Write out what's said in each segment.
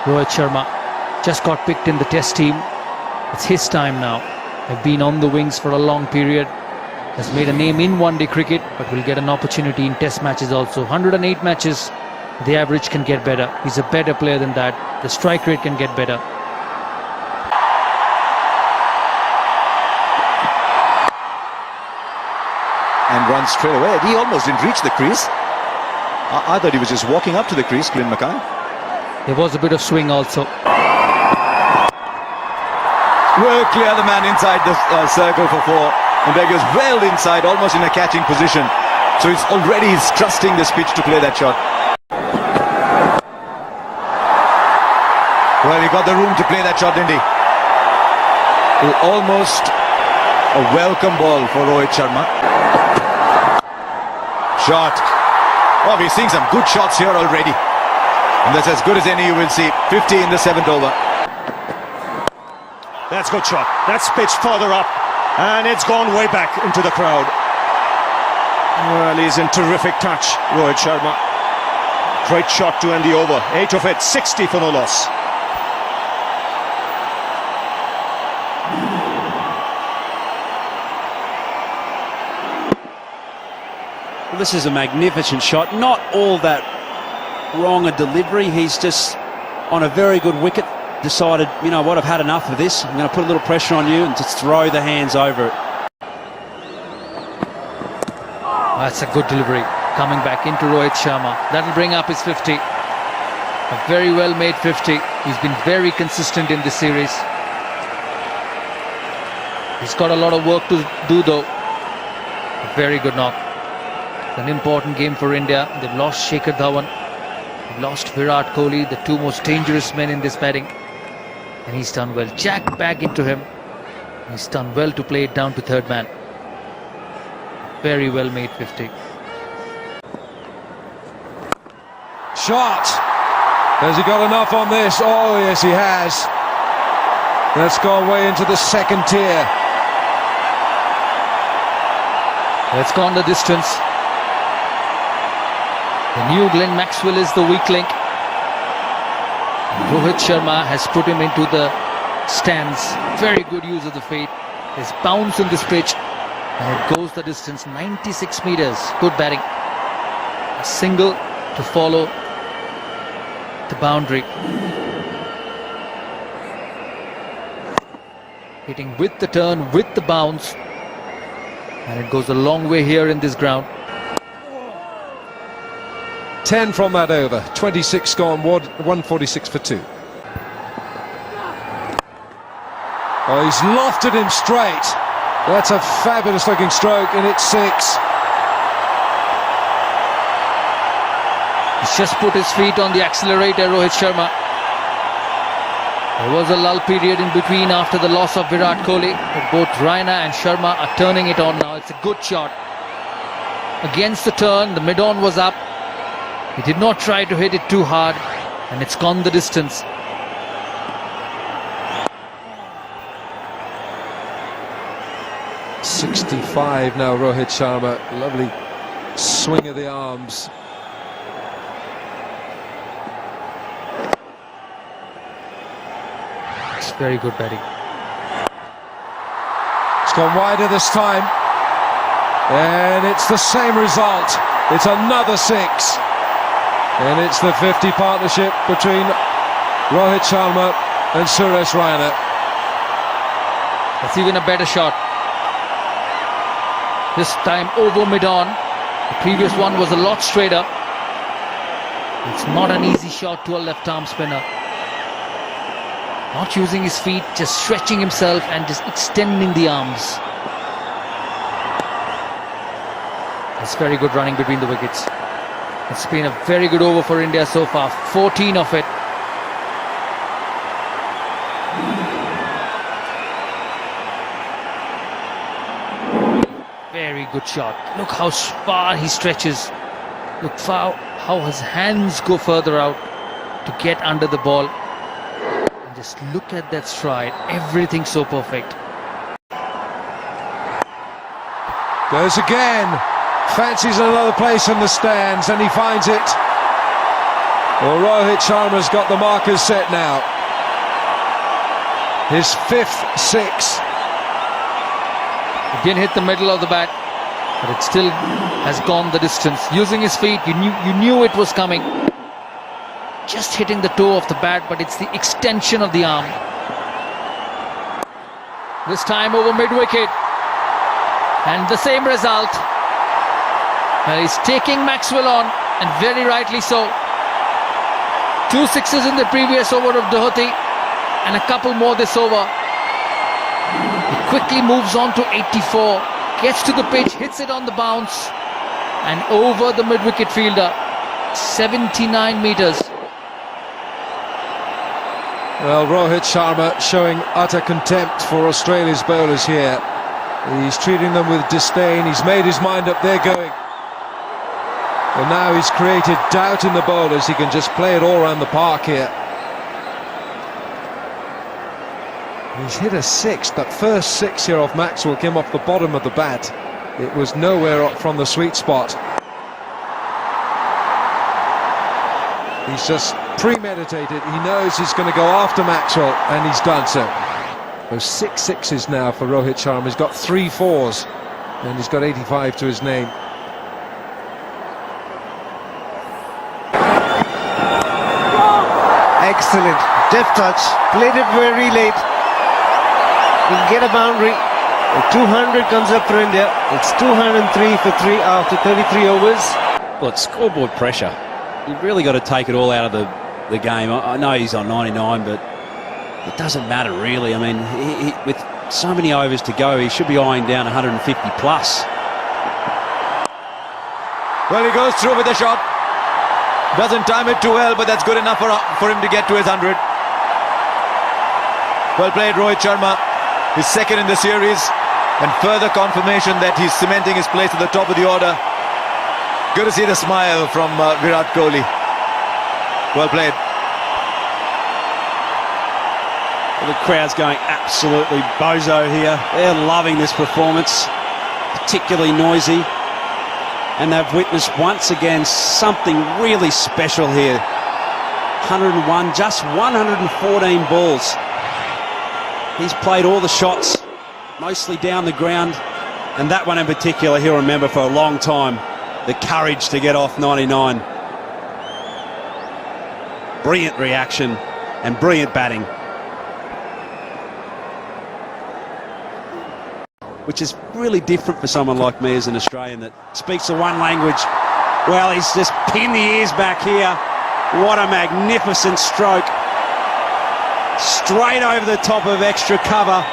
Rohit Sharma just got picked in the test team. It's his time now. They've been on the wings for a long period. Has made a name in one-day cricket, but will get an opportunity in test matches also. 108 matches, the average can get better. He's a better player than that. The strike rate can get better. And runs straight away. He almost didn't reach the crease. I thought he was just walking up to the crease, Glyn Mackay. There was a bit of swing also. Well clear the man inside the circle for 4. And there goes well inside, almost in a catching position. So he's already trusting this pitch to play that shot. Well, he got the room to play that shot, didn't he? Almost a welcome ball for Rohit Sharma. Shot. Oh, we're seeing some good shots here already. And that's as good as any you will see. 50 in the 7th over. That's a good shot. That's pitched further up. And it's gone way back into the crowd. Well, he's in terrific touch, Rohit Sharma. Great shot to end the over. 8 of it, 60 for no loss. Well, this is a magnificent shot. Not all that wrong a delivery. He's just on a very good wicket. Decided, you know what, I've had enough of this. I'm going to put a little pressure on you and just throw the hands over it. That's a good delivery. Coming back into Rohit Sharma. That'll bring up his 50. A very well made 50. He's been very consistent in this series. He's got a lot of work to do though. A very good knock. It's an important game for India. They've lost Shikhar Dhawan. They've lost Virat Kohli, the two most dangerous men in this batting. And he's done well. Jack back into him. He's done well to play it down to third man. Very well made 50. Shot. Has he got enough on this? Oh yes, he has. That's gone way into the second tier. It's gone the distance. The new Glenn Maxwell is the weak link. Rohit Sharma has put him into the stands. Very good use of the feet. His bounce on this pitch. And it goes the distance, 96 meters. Good batting. A single to follow the boundary. Hitting with the turn, with the bounce. And it goes a long way here in this ground. 10 from that over. 26 gone, 146 for 2. Oh, he's lofted him straight. That's a fabulous looking stroke, and it's 6. He's just put his feet on the accelerator, Rohit Sharma. There was a lull period in between after the loss of Virat Kohli, but both Raina and Sharma are turning it on now. It's a good shot. Against the turn, the mid-on was up. He did not try to hit it too hard, and it's gone the distance. .65 now, Rohit Sharma. Lovely swing of the arms. It's very good batting. It's gone wider this time. And it's the same result. It's another 6. And it's the 50 partnership between Rohit Sharma and Suresh Raina. That's even a better shot. This time over mid-on. The previous one was a lot straighter. It's not an easy shot to a left-arm spinner. Not using his feet, just stretching himself and just extending the arms. It's very good running between the wickets. It's been a very good over for India so far. 14 of it. Very good shot. Look how far he stretches. Look how his hands go further out to get under the ball. And just look at that stride. Everything so perfect. Goes again. Fancies another place in the stands, and he finds it. Well, Rohit Sharma's got the markers set now. His 5th 6. It didn't hit the middle of the bat, but it still has gone the distance. Using his feet, you knew it was coming. Just hitting the toe of the bat, but it's the extension of the arm. This time over mid-wicket. And the same result. He's taking Maxwell on, and very rightly so. 2 sixes in the previous over of Doherty, and a couple more this over. He quickly moves on to 84, gets to the pitch, hits it on the bounce, and over the mid-wicket fielder. 79 metres. Well, Rohit Sharma showing utter contempt for Australia's bowlers here. He's treating them with disdain. He's made his mind up, they're going. And now he's created doubt in the bowlers. He can just play it all around the park here. He's hit a 6. That first 6 here off Maxwell came off the bottom of the bat. It was nowhere up from the sweet spot. He's just premeditated. He knows he's going to go after Maxwell, and he's done so. There's 6 sixes now for Rohit Sharma. He's got 3 4s, and he's got 85 to his name. Excellent, deft touch, played it very late. Will get a boundary. 200 comes up for India. It's 203 for 3 after 33 overs. Well, it's scoreboard pressure. You've really got to take it all out of the game. I know he's on 99, but it doesn't matter really. I mean, with so many overs to go, he should be eyeing down 150 plus. Well, he goes through with the shot. Doesn't time it too well, but that's good enough for him to get to his 100. Well played, Rohit Sharma. His 2nd in the series, and further confirmation that he's cementing his place at the top of the order. Good to see the smile from Virat Kohli. Well played. Well, the crowd's going absolutely bozo here. They're loving this performance, particularly noisy. And they've witnessed once again something really special here. 101, just 114 balls. He's played all the shots, mostly down the ground. And that one in particular, he'll remember for a long time. The courage to get off 99. Brilliant reaction and brilliant batting. Which is really different for someone like me as an Australian that speaks the one language. Well, he's just pinned the ears back here. What a magnificent stroke. Straight over the top of extra cover.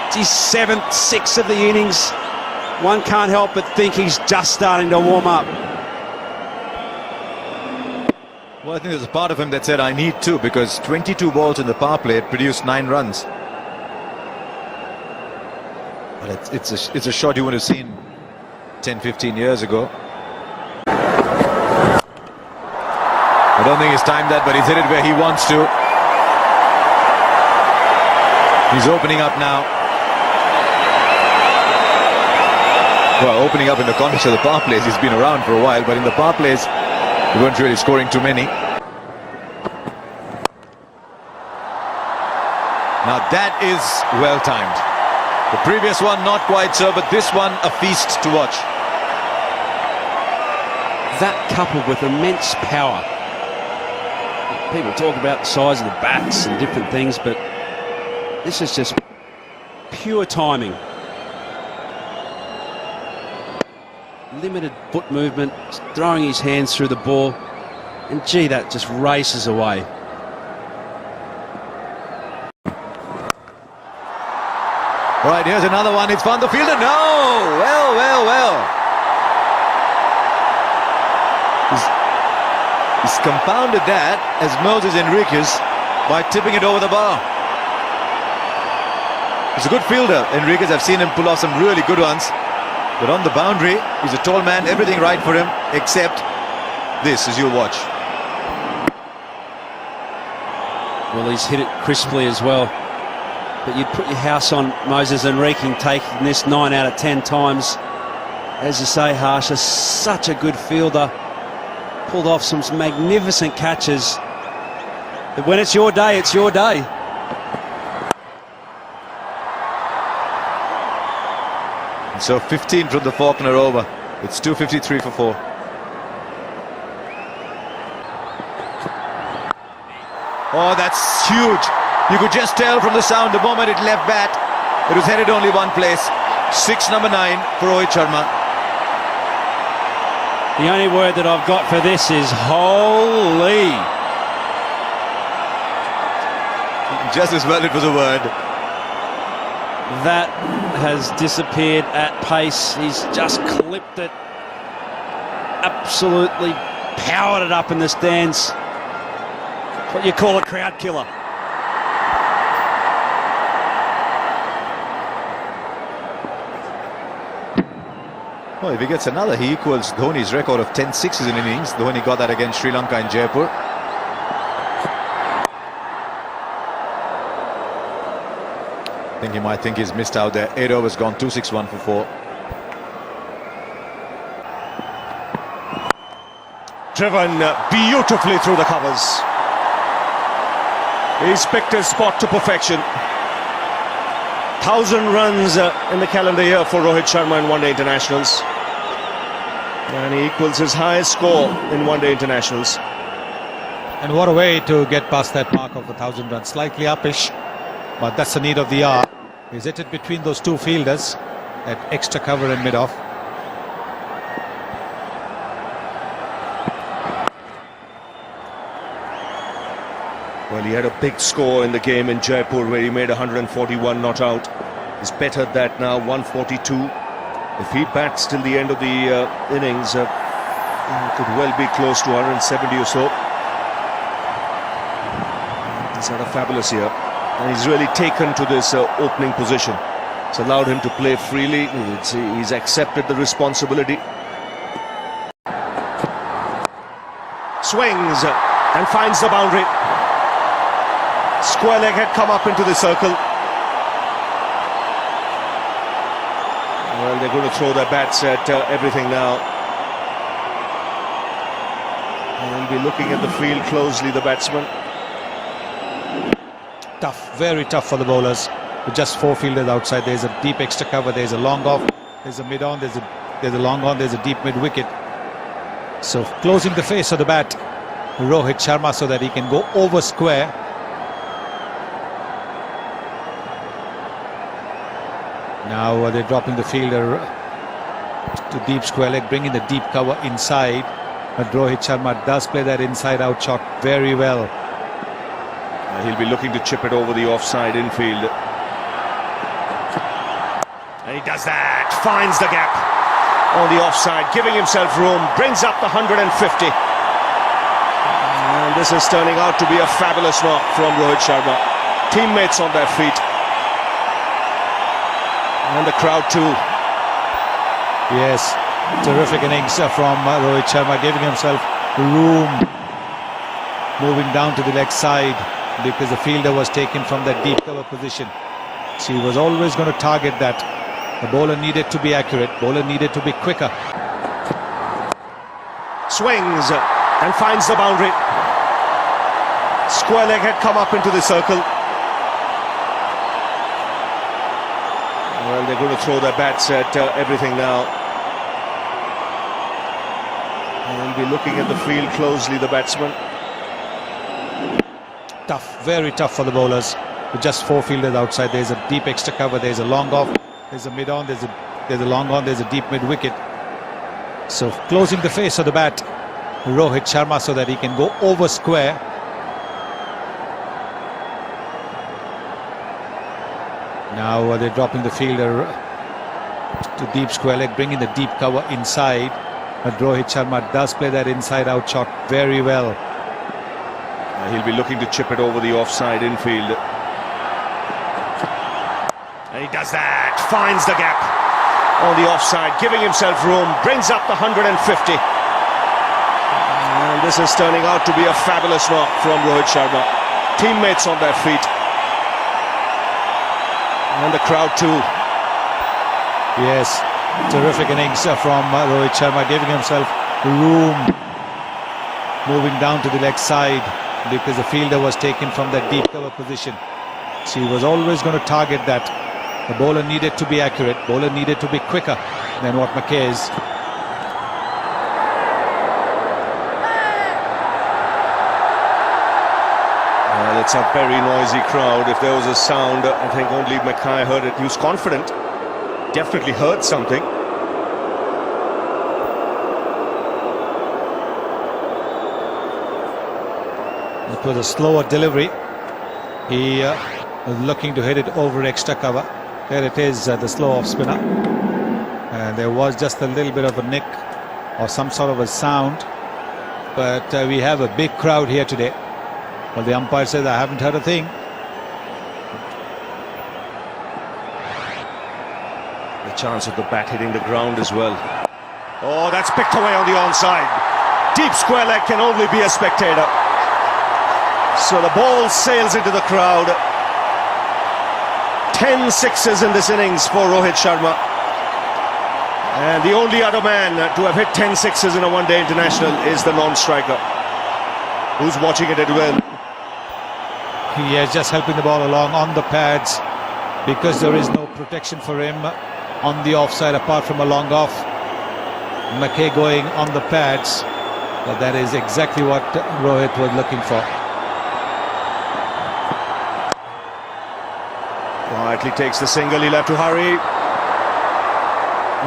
It's his 7th 6 of the innings. One can't help but think he's just starting to warm up. Well, I think there's a part of him that said, I need to, because 22 balls in the power play produced 9 runs. But it's a shot you would have seen 10-15 years ago. I don't think he's timed that, but he's hit it where he wants to. He's opening up now. Well, opening up in the context of the power plays, he's been around for a while, but in the power plays, he weren't really scoring too many. Now that is well timed. The previous one not quite so, but this one a feast to watch. That coupled with immense power. People talk about the size of the bats and different things, but this is just pure timing. Limited foot movement, throwing his hands through the ball, and gee, that just races away. Right, here's another one. It's found the fielder. No! Well. He's compounded that as Moses Henriques by tipping it over the bar. He's a good fielder, Henriques. I've seen him pull off some really good ones. But on the boundary, he's a tall man, everything right for him, except this, as you'll watch. Well, he's hit it crisply as well. But you'd put your house on Moses Henriques taking this 9 out of 10 times. As you say, Harsha, such a good fielder. pulled off some magnificent catches. But when it's your day, it's your day. And so 15 from the Faulkner over. It's 253 for 4. Oh, that's huge. You could just tell from the sound the moment it left bat, it was headed only one place. 6 number 9 for Rohit Sharma. The only word that I've got for this is holy. Just as well it was a word. That has disappeared at pace. He's just clipped it. Absolutely powered it up in the stands. What you call a crowd killer. Oh, if he gets another, he equals Dhoni's record of 10 sixes in innings. Dhoni got that against Sri Lanka in Jaipur. I think he might think he's missed out there. 8 overs gone, 261 for 4. Driven beautifully through the covers. He's picked his spot to perfection. 1,000 runs in the calendar year for Rohit Sharma in one-day internationals. And he equals his highest score in one-day internationals. And what a way to get past that mark of 1,000 runs. Slightly uppish, but that's the need of the hour. He's hit it between those two fielders, that extra cover in mid-off. Well, he had a big score in the game in Jaipur where he made 141 not out. He's bettered that now, 142. If he bats till the end of the innings, he could well be close to 170 or so. He's had a fabulous year, and he's really taken to this opening position. It's allowed him to play freely. He's accepted the responsibility. Swings and finds the boundary. Square leg had come up into the circle. Well, they're going to throw their bats at everything now. And he'll be looking at the field closely, the batsman. Tough, very tough for the bowlers. With just 4 fielders outside, there's a deep extra cover, there's a long off, there's a mid-on, there's a long on, there's a deep mid-wicket. So closing the face of the bat, Rohit Sharma, so that he can go over square. Now they're dropping the fielder to deep square leg, bringing the deep cover inside. But Rohit Sharma does play that inside-out shot very well. He'll be looking to chip it over the offside infield. And he does that, finds the gap on the offside, giving himself room, brings up the 150. And this is turning out to be a fabulous knock from Rohit Sharma. Teammates on their feet. And the crowd too. Yes, terrific innings from Rohit Sharma, giving himself room, moving down to the leg side because the fielder was taken from that deep cover position. So he was always going to target that. The bowler needed to be accurate, bowler needed to be quicker. Swings and finds the boundary. Square leg had come up into the circle. Well, they're going to throw their bats at everything now. And he'll be looking at the field closely, the batsman. Tough, very tough for the bowlers. With just 4 fielders outside, there's a deep extra cover, there's a long off, there's a mid-on, there's a long on, there's a deep mid-wicket. So closing the face of the bat, Rohit Sharma, so that he can go over square. Now they're dropping the fielder to deep square leg, bringing the deep cover inside. But Rohit Sharma does play that inside-out shot very well. He'll be looking to chip it over the offside infield. And he does that, finds the gap on the offside, giving himself room, brings up the 150. And this is turning out to be a fabulous knock from Rohit Sharma. Teammates on their feet. And the crowd too. Yes, terrific innings from Rohit Sharma, giving himself room, moving down to the leg side because the fielder was taken from that deep cover position. She was always going to target that. The bowler needed to be accurate. Bowler needed to be quicker than what McKay is. Well, it's a very noisy crowd. If there was a sound, I think only Mackay heard it. He was confident. Definitely heard something. It was a slower delivery. He was looking to hit it over extra cover. There it is, the slow off spinner. And there was just a little bit of a nick or some sort of a sound. But we have a big crowd here today. Well, the umpire says, I haven't heard a thing. The chance of the bat hitting the ground as well. Oh, that's picked away on the onside. Deep square leg can only be a spectator. So the ball sails into the crowd. 10 sixes in this innings for Rohit Sharma. And the only other man to have hit 10 sixes in a one-day international is the non-striker, who's watching it at will. He is just helping the ball along on the pads because there is no protection for him on the offside apart from a long off. McKay going on the pads, but that is exactly what Rohit was looking for. Quietly takes the single, he'll have to hurry.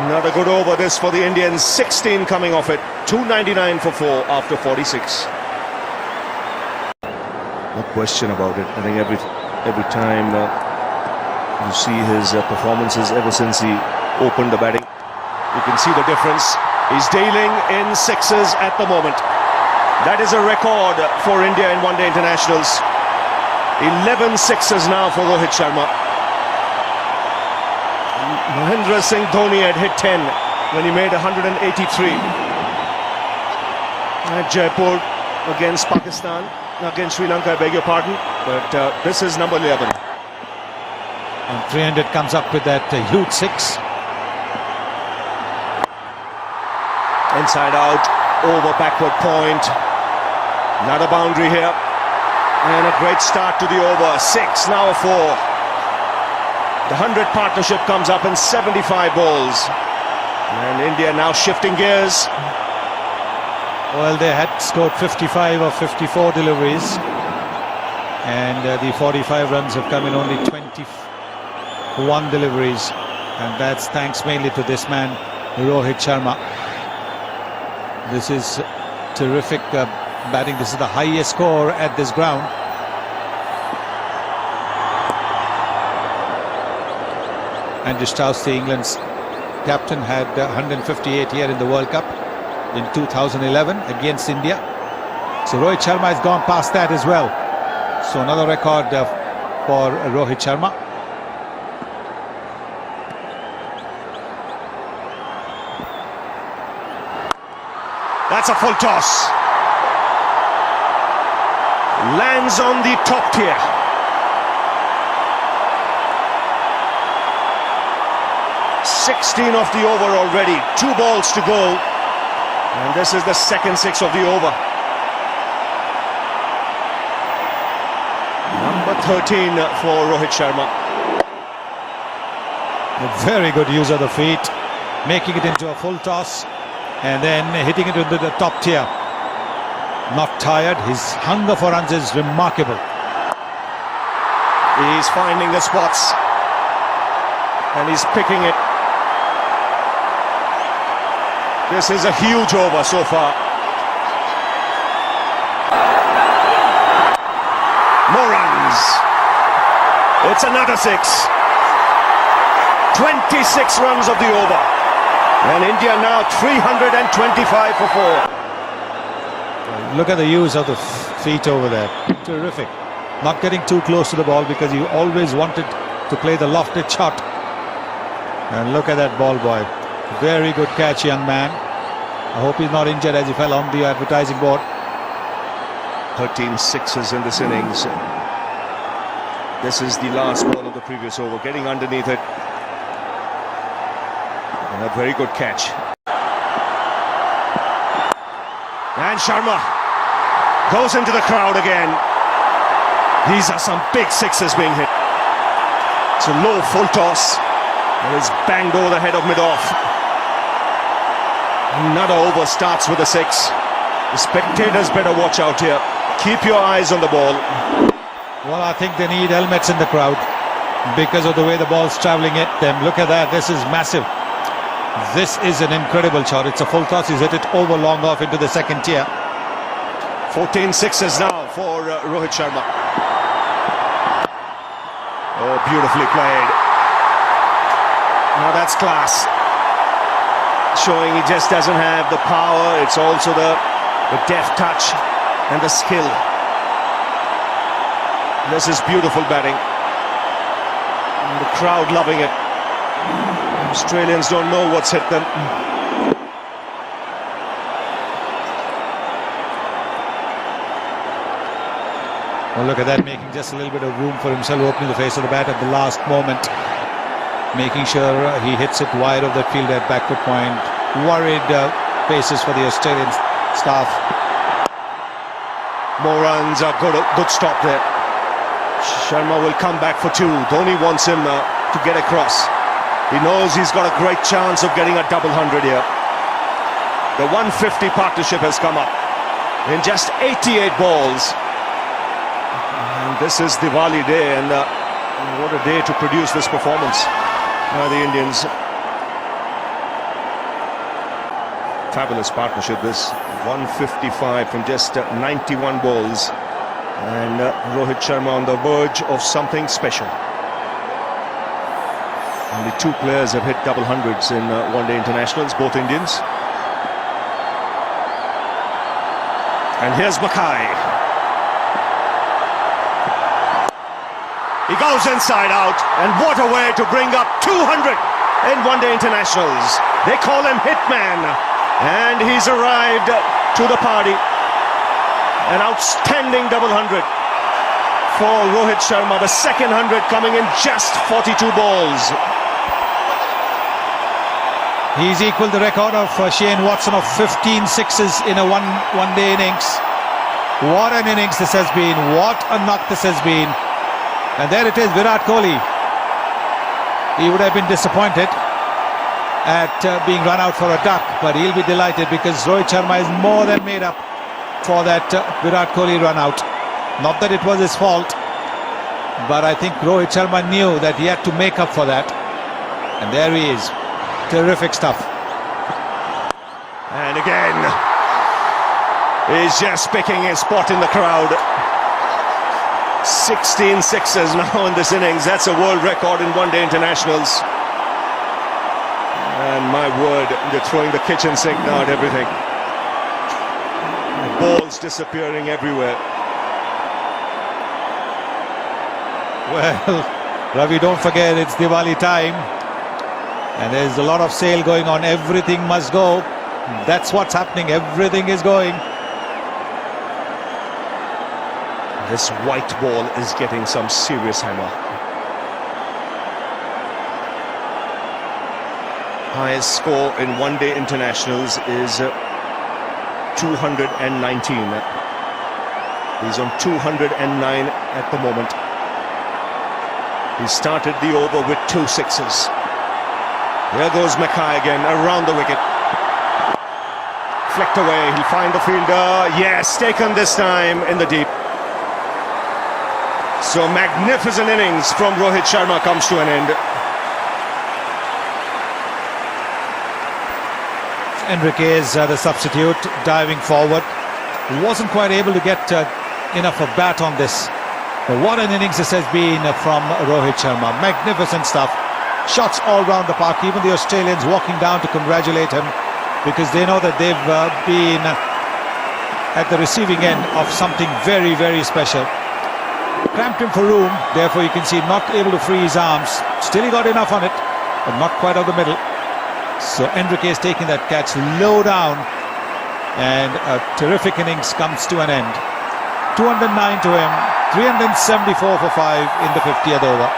Another good over this for the Indians, 16 coming off it, 299 for 4 after 46. No question about it. I think every time you see his performances ever since he opened the batting, you can see the difference. He's dealing in sixes at the moment. That is a record for India in one-day internationals. 11 sixes now for Rohit Sharma. Mahendra Singh Dhoni had hit 10 when he made 183 at Jaipur against Pakistan, against Sri Lanka, I beg your pardon, but this is number 11. And 300 comes up with that huge six. Inside out, over backward point. Another boundary here. And a great start to the over. 6, now a 4. The 100 partnership comes up in 75 balls. And India now shifting gears. Well, they had scored 55 or 54 deliveries. And the 45 runs have come in only 21 deliveries. And that's thanks mainly to this man, Rohit Sharma. This is terrific batting. This is the highest score at this ground. Andrew Strauss, the England's captain, had 158 here in the World Cup in 2011 against India. So Rohit Sharma has gone past that as well. So another record for Rohit Sharma. That's a full toss. Lands on the top tier. .16 of the over already. 2 balls to go. And this is the second 6 of the over. Number 13 for Rohit Sharma. A very good use of the feet, making it into a full toss and then hitting it into the top tier. Not tired. His hunger for runs is remarkable. He's finding the spots and he's picking it. This is a huge over so far. More runs. It's another 6. 26 runs of the over. And India now 325 for 4. Look at the use of the feet over there. Terrific. Not getting too close to the ball because you always wanted to play the lofted shot. And look at that ball boy. Very good catch, young man. I hope he's not injured as he fell on the advertising board. 13 sixes in this innings. This is the last ball of the previous over. Getting underneath it. And a very good catch. And Sharma Goes into the crowd again. These are some big sixes being hit. It's a low full toss. And it's banged over the head of mid-off. Another over starts with a six. The spectators better watch out here. Keep your eyes on the ball. Well, I think they need helmets in the crowd because of the way the ball's travelling at them. Look at that. This is massive. This is an incredible shot. It's a full toss. He's hit it over long off into the second tier. 14 sixes now for Rohit Sharma. Oh, beautifully played. Now that's class. Showing he just doesn't have the power. It's also the deft touch and the skill. This is beautiful batting. And the crowd loving it. Australians don't know what's hit them. Well, look at that, making just a little bit of room for himself, opening the face of the bat at the last moment. Making sure he hits it wide of that field at backward point. Worried paces for the Australian staff. More runs, a good stop there. Sharma will come back for two. Dhoni wants him to get across. He knows he's got a great chance of getting a double hundred here. The 150 partnership has come up in just 88 balls. And this is Diwali day, and what a day to produce this performance by the Indians. Fabulous partnership, this 155 from just 91 balls, and Rohit Sharma on the verge of something special. Only two players have hit double hundreds in one-day internationals, both Indians. And here's Mackay. He goes inside out, and what a way to bring up 200 in one-day internationals. They call him Hitman, and he's arrived to the party. An outstanding double hundred for Rohit Sharma, the second 100 coming in just 42 balls. He's equalled the record of Shane Watson of 15 sixes in a one-day innings. What an innings this has been. What a knock this has been. And there it is, Virat Kohli. He would have been disappointed at being run out for a duck, but he'll be delighted because Rohit Sharma is more than made up for that Virat Kohli run out. Not that it was his fault, but I think Rohit Sharma knew that he had to make up for that. And there he is. Terrific stuff. And again, he's just picking his spot in the crowd. 16 sixes now in this innings. That's a world record in one-day internationals. And my word, they're throwing the kitchen sink now at everything. Balls disappearing everywhere. Well, Ravi, don't forget it's Diwali time. And there's a lot of sale going on. Everything must go. That's what's happening. Everything is going. This white ball is getting some serious hammer. Highest score in one-day internationals is 219. He's on 209 at the moment. He started the over with 2 sixes. There goes Mackay again, around the wicket. Flicked away, he'll find the fielder. Yes, taken this time in the deep. So magnificent innings from Rohit Sharma comes to an end. Enriquez, the substitute, diving forward. Wasn't quite able to get enough of bat on this. But what an innings this has been from Rohit Sharma. Magnificent stuff. Shots all round the park. Even the Australians walking down to congratulate him because they know that they've been at the receiving end of something very, very special. Cramped him for room, therefore you can see not able to free his arms. Still he got enough on it, but not quite out the middle. So Enriquez taking that catch low down, and a terrific innings comes to an end. 209 to him, 374 for 5 in the 50th over.